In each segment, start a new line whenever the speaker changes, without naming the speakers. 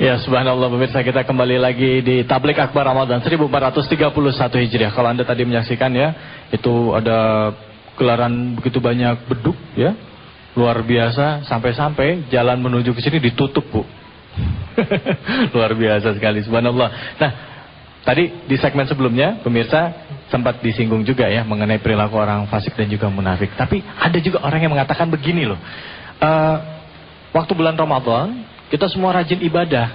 Ya, subhanallah pemirsa, kita kembali lagi di Tablik Akbar Ramadan 1431 Hijriah. Kalau Anda tadi menyaksikan ya, itu ada gelaran begitu banyak beduk ya. Luar biasa, sampai-sampai jalan menuju ke sini ditutup, Bu. Luar biasa sekali, subhanallah. Nah, tadi di segmen sebelumnya pemirsa sempat disinggung juga ya mengenai perilaku orang fasik dan juga munafik. Tapi ada juga orang yang mengatakan begini loh. Waktu bulan Ramadan kita semua rajin ibadah,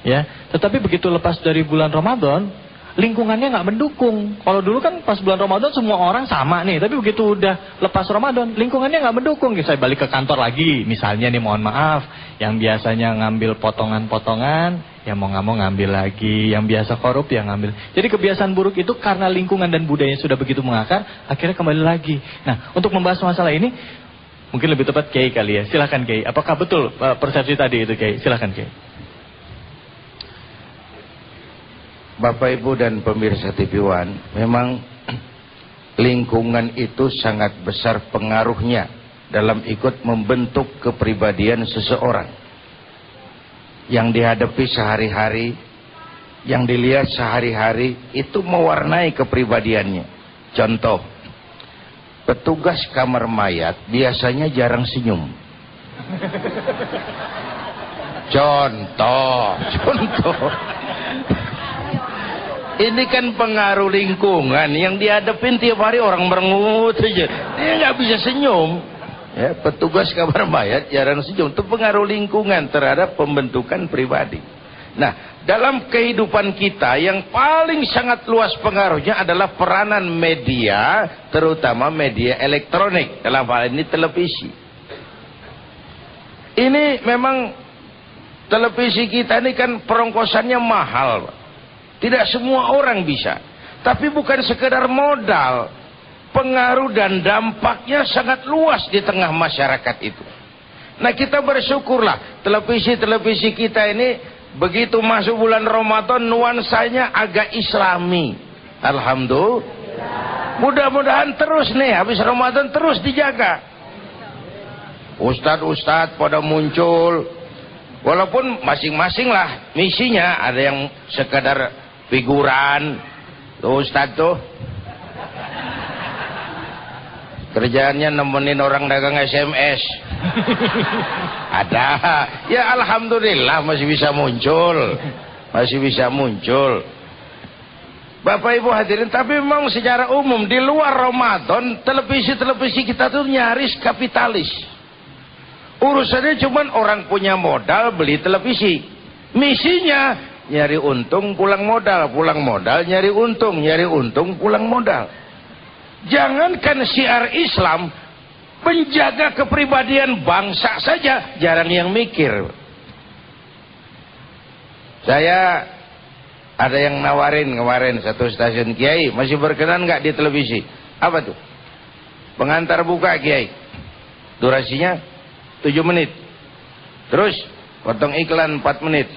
ya. Tetapi begitu lepas dari bulan Ramadan, lingkungannya nggak mendukung. Kalau dulu kan pas bulan Ramadan semua orang sama nih, tapi begitu udah lepas Ramadan, lingkungannya nggak mendukung. Saya balik ke kantor lagi, misalnya nih mohon maaf, yang biasanya ngambil potongan-potongan, yang mau nggak mau ngambil lagi, yang biasa korup yang ngambil. Jadi kebiasaan buruk itu karena lingkungan dan budayanya sudah begitu mengakar, akhirnya kembali lagi. Nah, untuk membahas masalah ini, mungkin lebih tepat Kiai kali ya. Silahkan Kiai. Apakah betul persepsi tadi itu Kiai? Silahkan Kiai.
Bapak Ibu dan pemirsa TV One, memang lingkungan itu sangat besar pengaruhnya dalam ikut membentuk kepribadian seseorang. Yang dihadapi sehari-hari, yang dilihat sehari-hari, itu mewarnai kepribadiannya. Contoh, petugas kamar mayat biasanya jarang senyum. Contoh. Ini kan pengaruh lingkungan yang dihadapin tiap hari orang merengut saja. Dia nggak bisa senyum. Ya, petugas kamar mayat jarang senyum. Itu pengaruh lingkungan terhadap pembentukan pribadi. Nah, dalam kehidupan kita yang paling sangat luas pengaruhnya adalah peranan media, terutama media elektronik, dalam hal ini televisi. Ini memang televisi kita ini kan perongkosannya mahal, Pak. Tidak semua orang bisa. Tapi bukan sekedar modal, pengaruh dan dampaknya sangat luas di tengah masyarakat itu. Nah, kita bersyukurlah televisi-televisi kita ini begitu masuk bulan Ramadan nuansanya agak islami. Alhamdulillah. Mudah-mudahan terus nih habis Ramadan terus dijaga. Ustadz-ustadz pada muncul. Walaupun masing-masing lah misinya, ada yang sekadar figuran. Tuh Ustadz tuh kerjaannya nemenin orang dagang SMS. Ada. Ya alhamdulillah masih bisa muncul. Masih bisa muncul. Bapak Ibu hadirin, tapi memang secara umum di luar Ramadan televisi-televisi kita tuh nyaris kapitalis. Urusannya cuman orang punya modal beli televisi. Misinya nyari untung pulang modal, pulang modal nyari untung pulang modal. Jangankan syiar Islam, menjaga kepribadian bangsa saja jarang yang mikir. Saya ada yang nawarin kemarin satu stasiun, Kiai masih berkenan nggak di televisi? Apa tuh? Pengantar buka Kiai, durasinya 7 menit, terus potong iklan 4 menit.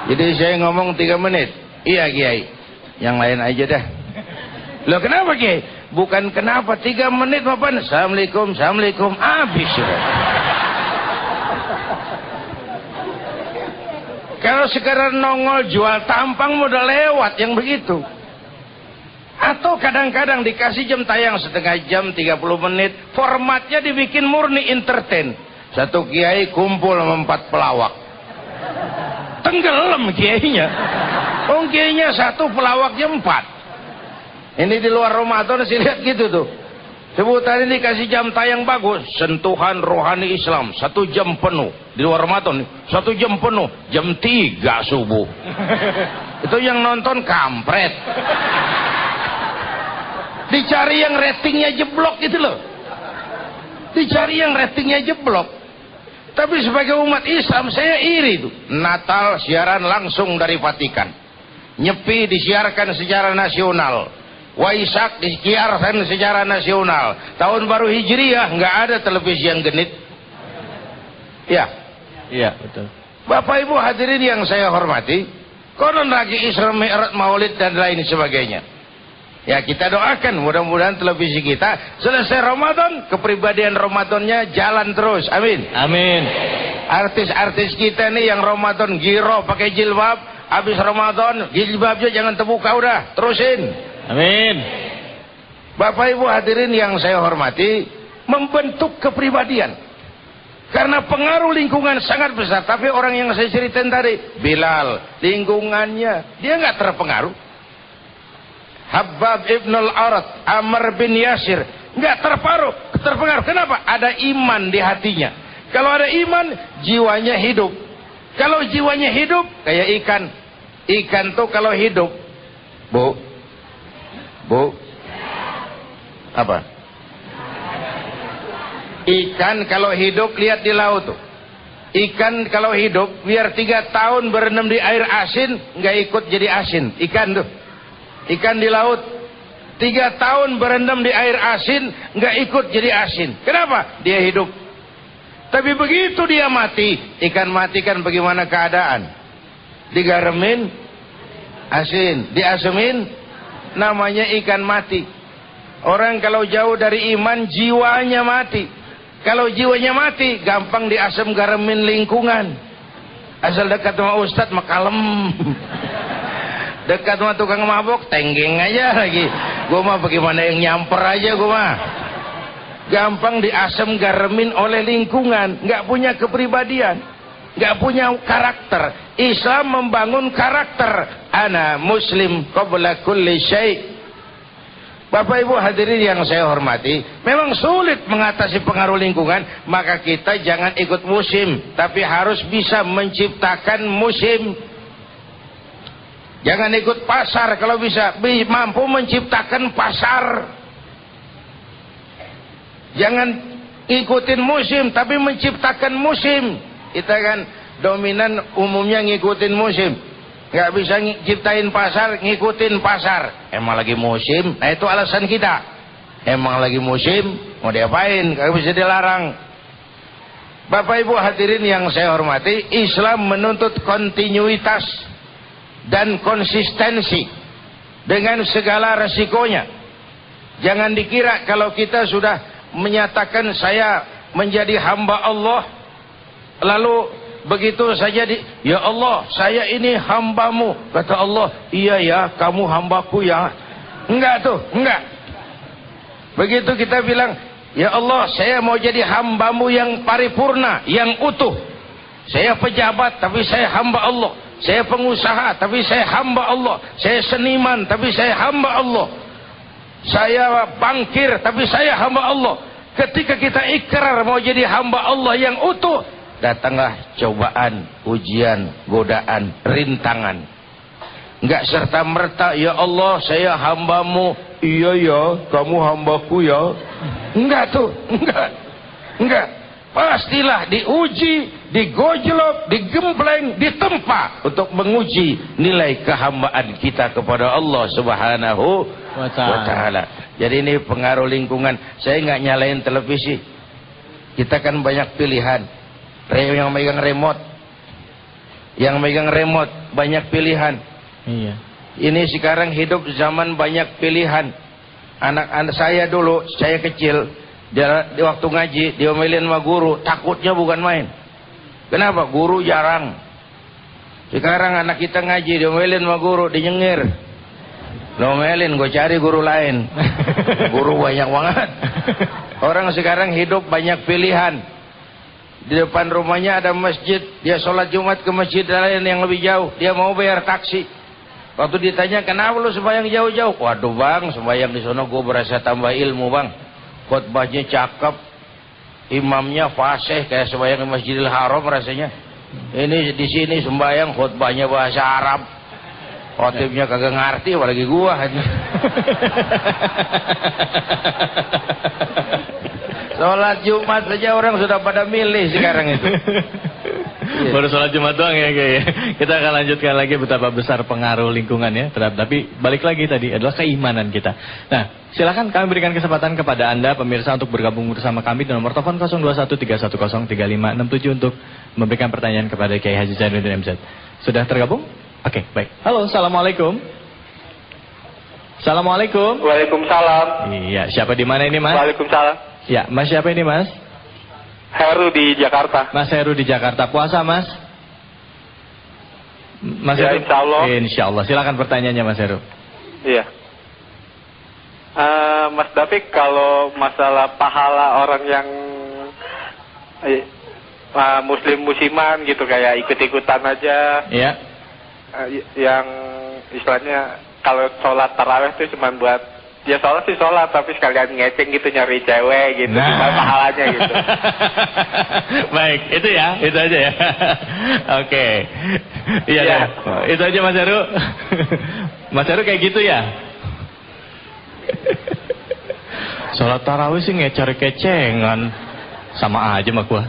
Jadi saya ngomong 3 menit. Iya Kiai, yang lain aja dah. Loh kenapa Kiai? Bukan kenapa, 3 menit apa? Assalamualaikum, assalamualaikum, habis sudah. Kalau sekarang nongol jual tampang udah lewat yang begitu. Atau kadang-kadang dikasih jam tayang setengah jam 30 menit, formatnya dibikin murni entertain. Satu kiai kumpul sama 4 pelawak. Tenggelam kiainya. Oh kiainya 1, pelawaknya 4. Ini di luar Ramadan sih lihat gitu tuh. Sebutan ini dikasih jam tayang bagus, sentuhan rohani Islam 1 jam penuh. Di luar Ramadan 1 jam penuh, jam 3 subuh. Itu yang nonton kampret. Dicari yang ratingnya jeblok gitu loh. Dicari yang ratingnya jeblok. Tapi sebagai umat Islam saya iri tuh. Natal siaran langsung dari Vatikan. Nyepi disiarkan secara nasional. Waisak disiarkan secara nasional. Tahun baru Hijriah nggak ada televisi yang genit. Ya.
Iya, betul.
Bapak Ibu hadirin yang saya hormati, konon lagi Isra Mi'raj, Maulid dan lain sebagainya. Ya kita doakan mudah-mudahan televisi kita selesai Ramadan, kepribadian Ramadannya jalan terus. Amin.
Amin.
Artis-artis kita nih yang Ramadan giro pakai jilbab, habis Ramadan jilbabnya jangan terbuka udah, terusin.
Amin.
Bapak Ibu hadirin yang saya hormati, membentuk kepribadian. Karena pengaruh lingkungan sangat besar. Tapi orang yang saya ceritain tadi, Bilal, lingkungannya dia nggak terpengaruh. Habab ibn al-Arat, Amr bin Yasir, nggak terpengaruh. Kenapa? Ada iman di hatinya. Kalau ada iman, jiwanya hidup. Kalau jiwanya hidup, kayak ikan. Ikan tuh kalau hidup, Bu, apa? Ikan kalau hidup, lihat di laut tuh. Ikan kalau hidup, biar 3 tahun berendam di air asin, nggak ikut jadi asin. Ikan tuh, ikan di laut 3 tahun berendam di air asin, nggak ikut jadi asin. Kenapa? Dia hidup. Tapi begitu dia mati, ikan mati kan bagaimana keadaan? Digaremin asin, diasemin, namanya ikan mati. Orang kalau jauh dari iman, jiwanya mati. Kalau jiwanya mati, gampang diasem garemin lingkungan. Asal dekat sama ustad mah kalem. Dekat sama tukang mabok, tenggeng aja lagi. Gua mah bagaimana yang nyamper aja gua mah. Gampang diasem garemin oleh lingkungan, nggak punya kepribadian, nggak punya karakter. Islam membangun karakter. Ana muslim qabla kulli syai'. Bapak Ibu hadirin yang saya hormati, memang sulit mengatasi pengaruh lingkungan, maka kita jangan ikut musim, tapi harus bisa menciptakan musim. Jangan ikut pasar, kalau bisa mampu menciptakan pasar. Jangan ikutin musim, tapi menciptakan musim. Kita kan dominan umumnya ngikutin musim, nggak bisa ciptain pasar, ngikutin pasar. Emang lagi musim, nah itu alasan kita. Emang lagi musim, mau diapain? Nggak bisa dilarang. Bapak Ibu hadirin yang saya hormati, Islam menuntut kontinuitas dan konsistensi dengan segala resikonya. Jangan dikira kalau kita sudah menyatakan saya menjadi hamba Allah, lalu begitu saja ya Allah, saya ini hambamu. Kata Allah, iya ya, kamu hambaku ya. Enggak tuh, enggak. Begitu kita bilang, ya Allah, saya mau jadi hambamu yang paripurna, yang utuh. Saya pejabat, tapi saya hamba Allah. Saya pengusaha, tapi saya hamba Allah. Saya seniman, tapi saya hamba Allah. Saya bankir, tapi saya hamba Allah. Ketika kita ikrar mau jadi hamba Allah yang utuh, datanglah cobaan, ujian, godaan, rintangan. Enggak serta merta, ya Allah saya hambamu. Iya ya, kamu hambaku ya. Enggak tuh, enggak. Pastilah diuji, digojlok, digembleng, ditempa untuk menguji nilai kehambaan kita kepada Allah Subhanahu wa Ta'ala. Jadi ini pengaruh lingkungan. Saya nggak nyalain televisi. Kita kan banyak pilihan. Yang megang remote banyak pilihan.
Iya.
Ini sekarang hidup zaman banyak pilihan. Anak-anak saya dulu, saya kecil, dia waktu ngaji diomelin sama guru, takutnya bukan main. Kenapa? Guru jarang. Sekarang anak kita ngaji diomelin sama guru, dinyengir. Diomelin, gue cari guru lain. Guru banyak banget. Orang sekarang hidup banyak pilihan. Di depan rumahnya ada masjid, dia sholat Jumat ke masjid lain yang lebih jauh, dia mau bayar taksi. Waktu ditanya, kenapa lu sembahyang jauh-jauh? Waduh bang, sembahyang di sono gue berasa tambah ilmu bang. Khotbahnya cakep, imamnya fasih kayak sembahyang di Masjidil Haram rasanya. Ini di sini sembahyang khotbahnya bahasa Arab, khotibnya kagak ngerti, apalagi gua. Sholat Jumat saja orang sudah pada milih sekarang itu.
Baru sholat Jumat doang ya kayak. Kita akan lanjutkan lagi betapa besar pengaruh lingkungan ya. Tapi balik lagi tadi adalah keimanan kita. Nah, silakan kami berikan kesempatan kepada Anda pemirsa untuk bergabung bersama kami di nomor telepon 0213103567 untuk memberikan pertanyaan kepada Kiai Haji Zainuddin MZ. Sudah tergabung? Oke, baik. Halo, assalamualaikum. Assalamualaikum.
Waalaikumsalam.
Iya, siapa di mana ini Mas?
Waalaikumsalam.
Ya, Mas siapa ini Mas?
Heru di Jakarta.
Mas Heru di Jakarta. Puasa, Mas? Mas
Ya,
Heru?
insya Allah.
Insya Allah. Silakan pertanyaannya, Mas Heru.
Iya. Mas David, kalau masalah pahala orang yang musliman gitu, kayak ikut-ikutan aja.
Iya.
Yang istilahnya kalau sholat tarawih itu cuma buat, ya sholat sih sholat, tapi sekalian ngeceng gitu, nyari cewek gitu, misalnya pahalanya gitu.
Baik, itu ya, itu aja ya. Oke. Iya,
Ya.
itu aja Mas Heru. Mas Heru kayak gitu ya. Sholat tarawih sih ngecer kecengan. Sama aja sama gua.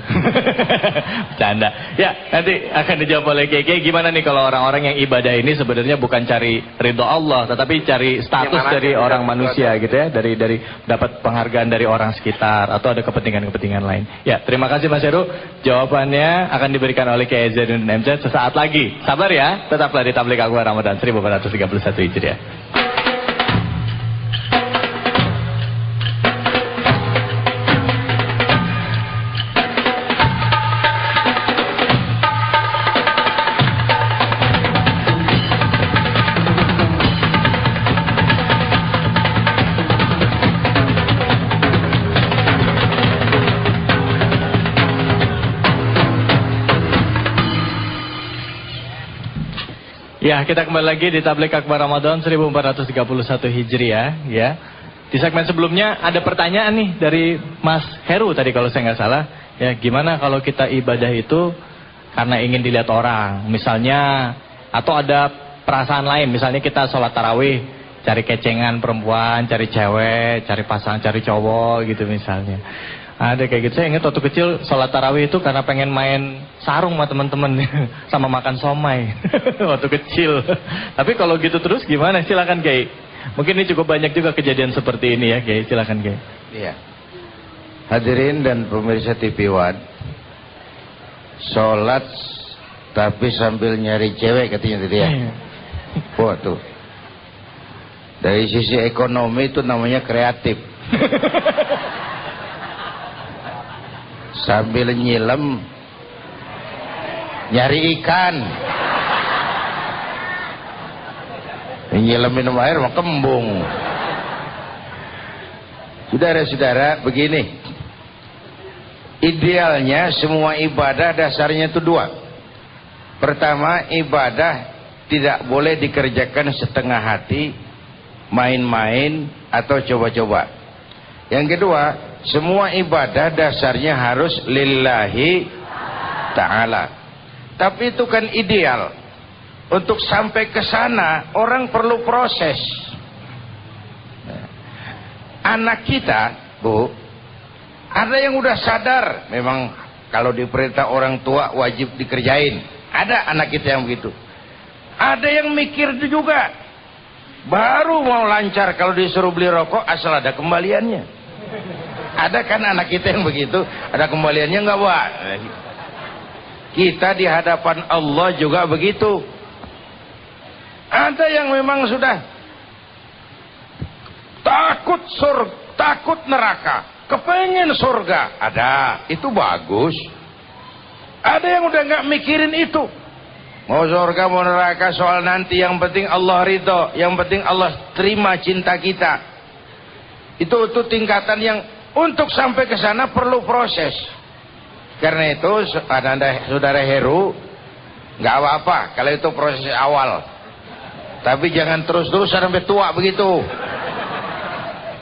Bercanda. Ya, nanti akan dijawab oleh Keke. Gimana nih kalau orang-orang yang ibadah ini sebenarnya bukan cari ridho Allah, tetapi cari status dari orang manusia gitu ya, dari dapat penghargaan dari orang sekitar atau ada kepentingan-kepentingan lain. Ya, terima kasih Mas Heru. Jawabannya akan diberikan oleh Kiai Zainuddin MZ sesaat lagi. Sabar ya, tetaplah di Tabligh Akbar Ramadan 1431 Hijriah. Ya, kita kembali lagi di Tabligh Akbar Ramadan 1431 Hijriah ya. Di segmen sebelumnya ada pertanyaan nih dari Mas Heru tadi kalau saya nggak salah. Ya, gimana kalau kita ibadah itu karena ingin dilihat orang, misalnya, atau ada perasaan lain, misalnya kita sholat tarawih, cari kecengan perempuan, cari cewek, cari pasangan, cari cowok gitu misalnya. Ada kayak gitu. Saya ingat waktu kecil sholat tarawih itu karena pengen main sarung sama teman-teman, sama makan somai waktu kecil. Tapi kalau gitu terus gimana? Silakan Kiai. Mungkin ini cukup banyak juga kejadian seperti ini ya Kiai. Silakan Kiai.
Iya. Hadirin dan pemirsa TV One, sholat tapi sambil nyari cewek katanya tadi ya. Wah tuh. Dari sisi ekonomi itu namanya kreatif. Sambil nyilem nyari ikan, nyilem minum air mau kembung. Saudara-saudara, begini, idealnya semua ibadah dasarnya itu dua. Pertama, ibadah tidak boleh dikerjakan setengah hati, main-main atau coba-coba. Yang kedua, semua ibadah dasarnya harus lillahi ta'ala. Tapi itu kan ideal. Untuk sampai ke sana orang perlu proses. Anak kita, Bu, ada yang udah sadar memang kalau diperintah orang tua wajib dikerjain. Ada anak kita yang begitu. Ada yang mikir juga, baru mau lancar kalau disuruh beli rokok asal ada kembaliannya. Ada kan anak kita yang begitu, ada kembaliannya enggak, Pak? Kita di hadapan Allah juga begitu. Ada yang memang sudah takut neraka, kepengen surga. Ada, itu bagus. Ada yang udah enggak mikirin itu. Mau surga, mau neraka, soal nanti, yang penting Allah ridho, yang penting Allah terima cinta kita. Itu tingkatan yang untuk sampai ke sana perlu proses. Karena itu saudara Heru, nggak apa-apa kalau itu proses awal. Tapi jangan terus-terusan sampai tua begitu.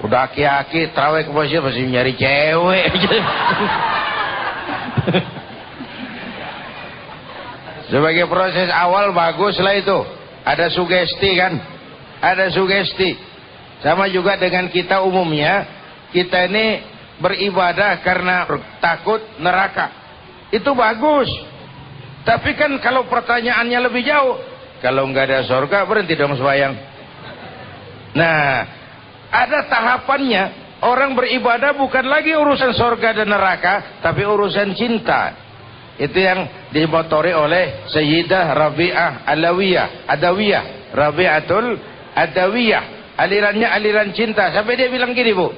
Udah aki-aki terawih ke masjid masih nyari cewek. Sebagai proses awal baguslah itu. Ada sugesti kan? Ada sugesti. Sama juga dengan kita umumnya. Kita ini beribadah karena takut neraka. Itu bagus. Tapi kan kalau pertanyaannya lebih jauh, kalau nggak ada surga berhenti dong sembahyang. Nah, ada tahapannya. Orang beribadah bukan lagi urusan surga dan neraka, tapi urusan cinta. Itu yang dimotori oleh Sayyidah Rabi'ah Adawiyah, Rabi'atul Adawiyah. Alirannya aliran cinta. Sampai dia bilang gini, Bu.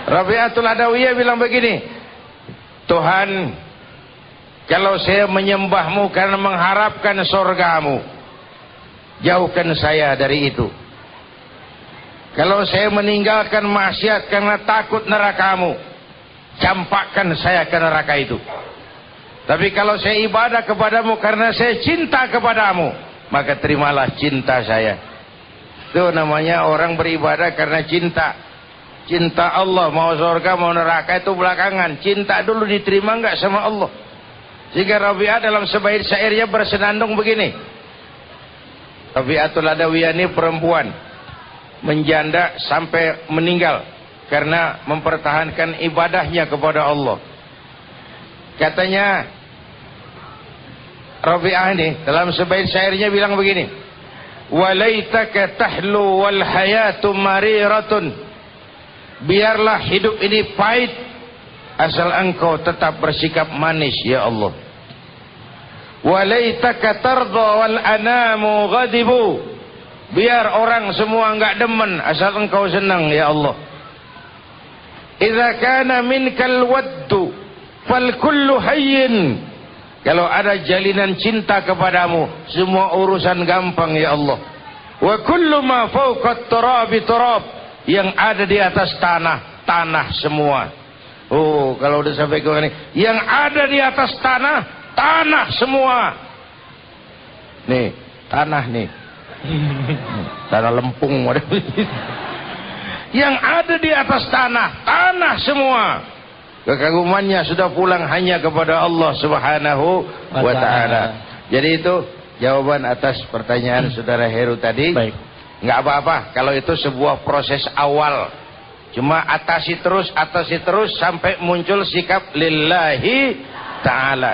Rabi'atul Adawiyah bilang begini, Tuhan, kalau saya menyembahmu karena mengharapkan surgamu, jauhkan saya dari itu. Kalau saya meninggalkan maksiat karena takut nerakamu, campakkan saya ke neraka itu. Tapi kalau saya ibadah kepadamu karena saya cinta kepadamu, maka terimalah cinta saya. Itu namanya orang beribadah karena cinta. Cinta Allah, mau surga mau neraka itu belakangan. Cinta dulu diterima enggak sama Allah. Sehingga Rabi'ah dalam sebaik syairnya bersenandung begini. Rabi'atul Adawiyah ini perempuan menjanda sampai meninggal karena mempertahankan ibadahnya kepada Allah. Katanya Rabi'ah ini dalam sebaik syairnya bilang begini, walaitaka tahlu wal hayatu mariratun, biarlah hidup ini pahit asal engkau tetap bersikap manis ya Allah. Walaitaka tardha wal anamu ghadibu, biar orang semua enggak demen asal engkau senang ya Allah. Idza kana minkal waddu fal kullu hayyin, kalau ada jalinan cinta kepadamu semua urusan gampang ya Allah. Wa kullu ma fawqa turabi turab, yang ada di atas tanah, tanah semua. Oh, kalau udah sampai ke ini, yang ada di atas tanah, tanah semua. Nih, tanah nih. Tanah lempung. Yang ada di atas tanah, tanah semua. Kekagumannya sudah pulang hanya kepada Allah Subhanahu wa ta'ala. Jadi itu jawaban atas pertanyaan Saudara Heru tadi.
Baik.
Nggak apa-apa kalau itu sebuah proses awal, cuma atasi terus sampai muncul sikap lillahi ta'ala.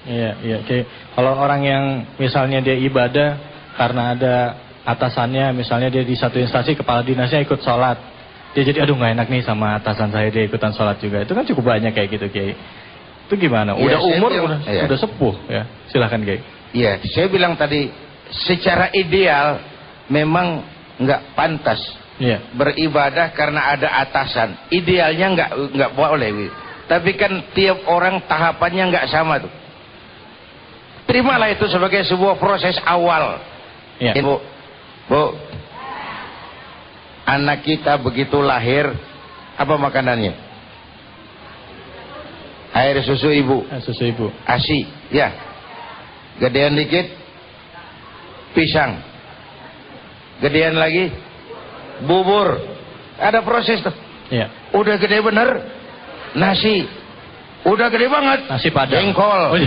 Iya. Oke. Kalau orang yang misalnya dia ibadah karena ada atasannya, misalnya dia di satu instansi kepala dinasnya ikut sholat, dia jadi aduh nggak enak nih sama atasan saya, dia ikutan sholat juga. Itu kan cukup banyak kayak gitu, Kiai. Itu gimana? Udah umur, udah sepuh ya. Silakan, Kiai. Iya, saya bilang tadi secara ideal memang nggak pantas beribadah karena ada atasan. Idealnya nggak boleh. Tapi kan tiap orang tahapannya nggak sama tuh. Terimalah itu sebagai sebuah proses awal. Ya. Bu, anak kita begitu lahir apa makanannya? Air susu ibu. Susu ibu. ASI, ya. Gedean dikit, pisang. Gedean lagi bubur, ada proses tuh. Ya. Udah gede bener nasi, udah gede banget nasi padang, jengkol. Oh,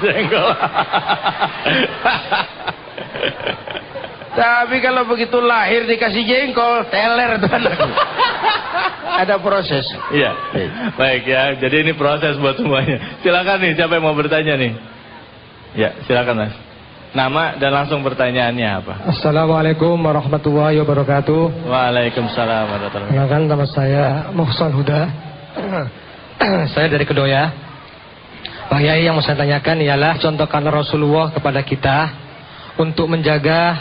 jengkol. Tapi kalau begitu lahir dikasih jengkol, teler tuh anak. Ada proses. Iya. Baik ya, jadi ini proses buat semuanya. Silakan nih, siapa yang mau bertanya nih? Ya, silakan Mas. Nama dan langsung pertanyaannya apa?
Assalamualaikum warahmatullahi wabarakatuh.
Waalaikumsalam warahmatullahi wabarakatuh.
Kenalkan, nama saya Muhsan Huda. Saya dari Kedoya. Pak Yai, yang mau saya tanyakan ialah contohkan Rasulullah kepada kita untuk menjaga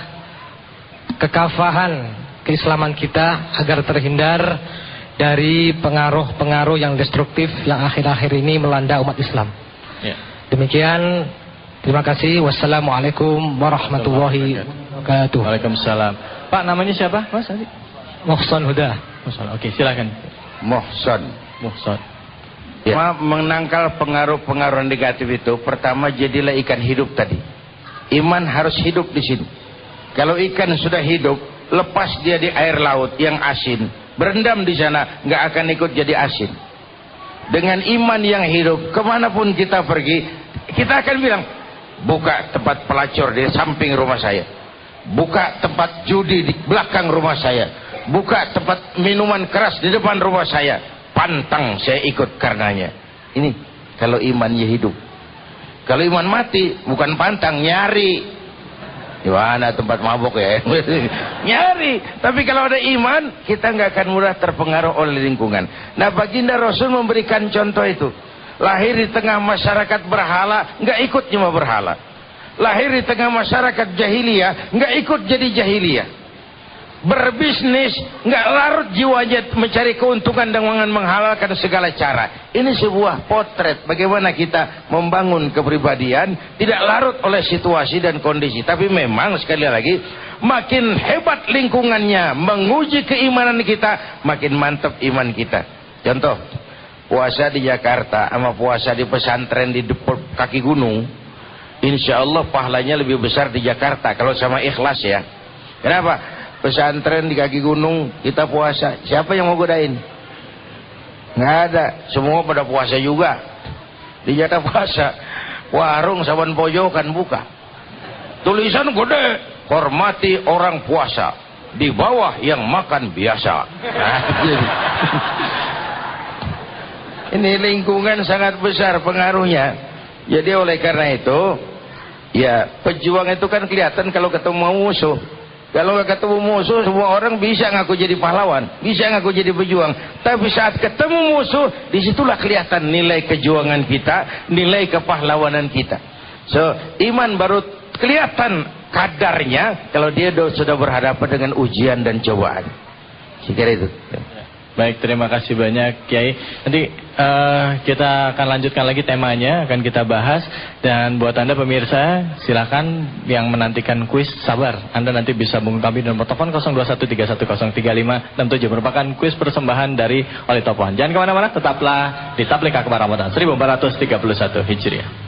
kekafahan keislaman kita agar terhindar dari pengaruh-pengaruh yang destruktif yang akhir-akhir ini melanda umat Islam. Ya. Demikian. Terima kasih. Wassalamualaikum warahmatullahi wabarakatuh.
Waalaikumsalam. Pak, namanya siapa, Mas?
Muhsan Huda.
Muhsan. Oke, silakan.
Muhsan.
Ya.
Menangkal pengaruh-pengaruh negatif itu, pertama jadilah ikan hidup tadi. Iman harus hidup di sini. Kalau ikan sudah hidup, lepas dia di air laut yang asin, berendam di sana, nggak akan ikut jadi asin. Dengan iman yang hidup, kemanapun kita pergi, kita akan bilang, buka tempat pelacur di samping rumah saya, buka tempat judi di belakang rumah saya, buka tempat minuman keras di depan rumah saya, pantang saya ikut karenanya. Ini kalau imannya hidup. Kalau iman mati, bukan pantang, nyari. Di mana tempat mabuk ya? Nyari. Tapi kalau ada iman, kita nggak akan mudah terpengaruh oleh lingkungan. Nah, baginda Rasul memberikan contoh itu. Lahir di tengah masyarakat berhala, nggak ikut nyembah berhala. Lahir di tengah masyarakat jahiliyah, nggak ikut jadi jahiliyah. berbisnis, nggak larut jiwanya mencari keuntungan dengan menghalalkan segala cara. Ini sebuah potret bagaimana kita membangun kepribadian, tidak larut oleh situasi dan kondisi. Tapi memang sekali lagi, makin hebat lingkungannya menguji keimanan kita, makin mantap iman kita. Contoh, puasa di Jakarta sama puasa di pesantren di depan kaki gunung, insya Allah pahalanya lebih besar di Jakarta kalau sama ikhlas ya. Kenapa? Pesantren di kaki gunung kita puasa, siapa yang mau godain? Nggak ada, semua pada puasa juga. Di Jakarta puasa, warung saban pojokan buka, tulisan gede, hormati orang puasa, di bawah yang makan biasa. Nah, ini lingkungan sangat besar pengaruhnya. Jadi oleh karena itu, ya pejuang itu kan kelihatan kalau ketemu musuh. Kalau nggak ketemu musuh, semua orang bisa ngaku jadi pahlawan, bisa ngaku jadi pejuang. Tapi saat ketemu musuh, disitulah kelihatan nilai kejuangan kita, nilai kepahlawanan kita. So, iman baru kelihatan kadarnya kalau dia sudah berhadapan dengan ujian dan cobaan. Sekira itu.
Baik, terima kasih banyak Kiai. Nanti kita akan lanjutkan lagi temanya, akan kita bahas. Dan buat Anda pemirsa, silakan yang menantikan kuis, sabar. Anda nanti bisa menghubungi kami dengan telepon 0213103567. Merupakan kuis persembahan dari Wali Topohan. Jangan kemana-mana, tetaplah di Tablik Akbar Ramadan 1431 Hijriah.